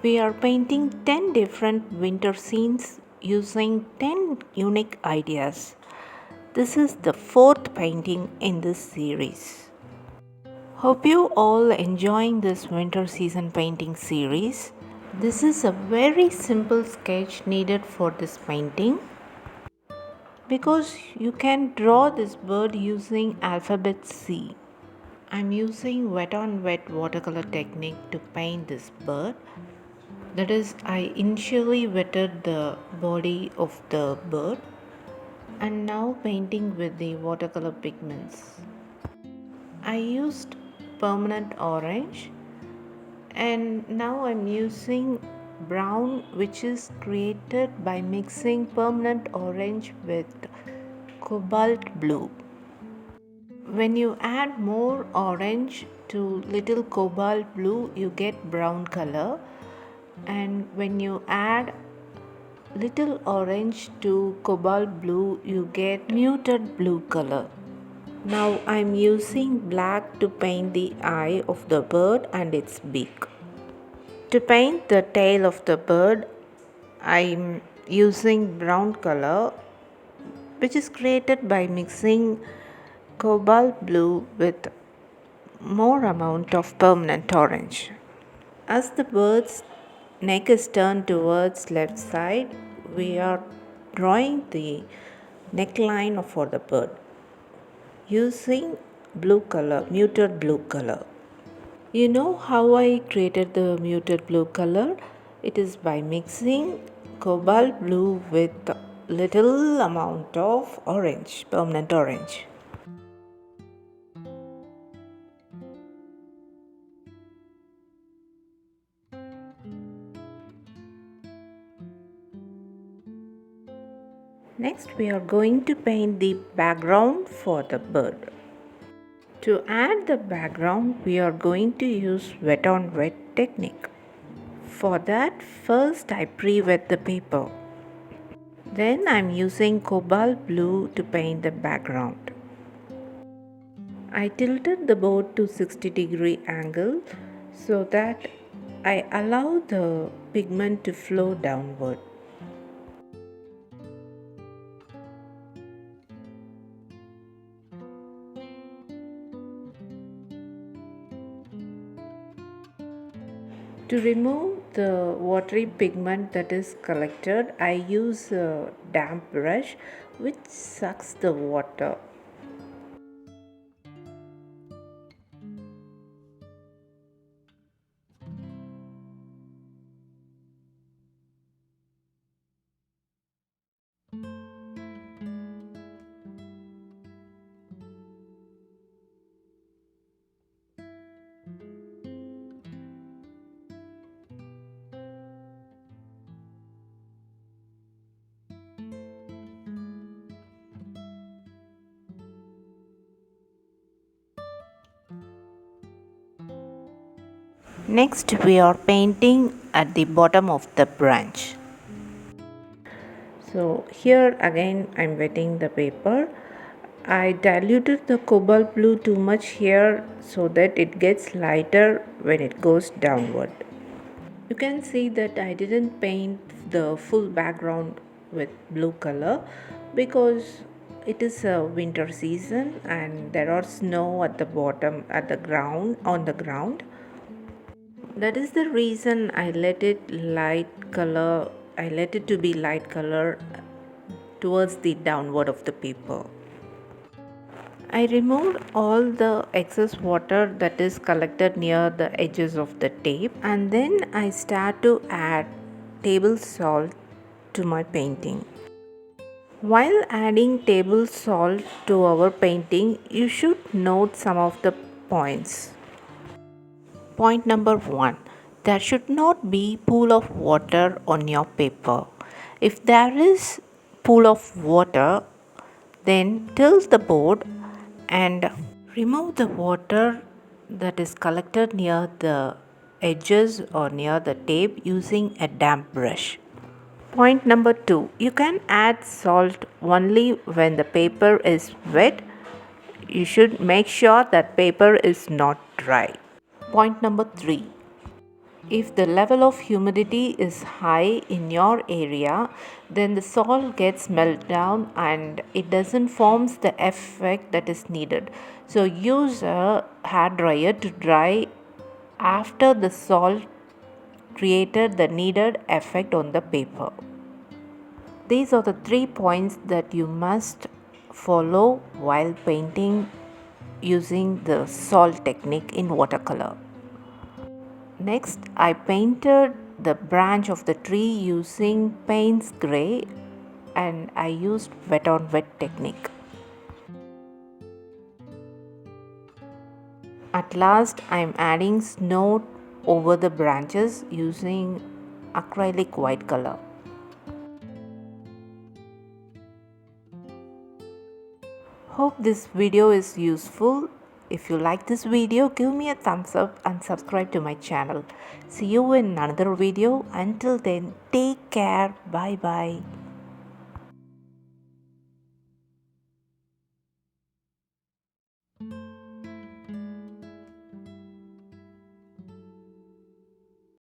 We are painting 10 different winter scenes using 10 unique ideas. This is the fourth painting in this series. Hope you all enjoying this winter season painting series. This is a very simple sketch needed for this painting because you can draw this bird using alphabet C. I'm using wet on wet watercolor technique to paint this bird. That is, I initially wetted the body of the bird and now painting with the watercolor pigments. I used permanent orange and now I'm using brown, which is created by mixing permanent orange with cobalt blue. When you add more orange to little cobalt blue, you get brown color, and when you add little orange to cobalt blue, you get muted blue color. Now I'm using black to paint the eye of the bird and its beak. To paint the tail of the bird, I'm using brown color, which is created by mixing cobalt blue with more amount of permanent orange. As the bird's neck is turned towards left side, we are drawing the neckline for the bird using blue color, muted blue color. You know how I created the muted blue color? It is by mixing cobalt blue with little amount of orange, permanent orange. Next, we are going to paint the background for the bird. To add the background, we are going to use wet on wet technique. For that, first I pre-wet the paper. Then I am using cobalt blue to paint the background. I tilted the board to 60-degree angle so that I allow the pigment to flow downward. To remove the watery pigment that is collected, I use a damp brush which sucks the water. Next, we are painting at the bottom of the branch. So here again I am wetting the paper. I diluted the cobalt blue too much here so that it gets lighter when it goes downward. You can see that I didn't paint the full background with blue color because it is a winter season and there are snow at the bottom on the ground. That is the reason I let it to be light color towards the downward of the paper. I removed all the excess water that is collected near the edges of the tape, and then I start to add table salt to my painting. While adding table salt to our painting, you should note some of the points. Point number 1. There should not be pool of water on your paper. If there is pool of water, then tilt the board and remove the water that is collected near the edges or near the tape using a damp brush. Point number 2. You can add salt only when the paper is wet. You should make sure that paper is not dry. Point number 3. If the level of humidity is high in your area, then the salt gets melted down and it doesn't forms the effect that is needed. So use a hair dryer to dry after the salt created the needed effect on the paper. These are the 3 points that you must follow while painting using the salt technique in watercolor. Next, I painted the branch of the tree using Payne's Gray and I used wet on wet technique. At last, I am adding snow over the branches using acrylic white color. Hope this video is useful. If you like this video, give me a thumbs up and subscribe to my channel. See you in another video. Until then, take care. Bye bye.